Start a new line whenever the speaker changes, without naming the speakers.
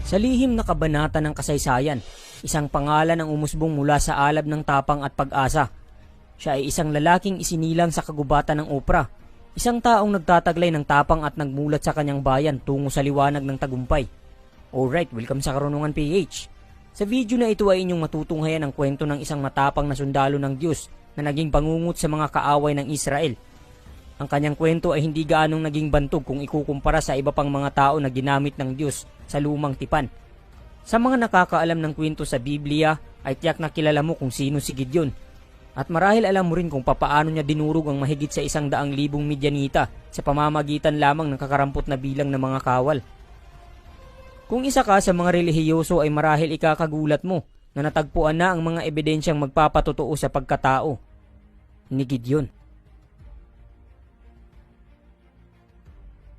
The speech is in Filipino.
Sa lihim na kabanata ng kasaysayan, isang pangalan ang umusbong mula sa alab ng tapang at pag-asa. Siya ay isang lalaking isinilang sa kagubatan ng Opra, isang taong nagtataglay ng tapang at nagmulat sa kanyang bayan tungo sa liwanag ng tagumpay. Alright, welcome sa Karunungan PH. Sa video na ito ay inyong matutunghayan ang kwento ng isang matapang na sundalo ng Diyos na naging pangungut sa mga kaaway ng Israel. Ang kanyang kwento ay hindi gaanong naging bantog kung ikukumpara sa iba pang mga tao na ginamit ng Diyos sa lumang tipan. Sa mga nakakaalam ng kwento sa Biblia ay tiyak na kilala mo kung sino si Gideon. At marahil alam mo rin kung papaano niya dinurog ang mahigit sa 100,000 Midianita sa pamamagitan lamang ng kakarampot na bilang ng mga kawal. Kung isa ka sa mga relihiyoso ay marahil ikakagulat mo na natagpuan na ang mga ebidensyang magpapatotoo sa pagkatao ni Gideon.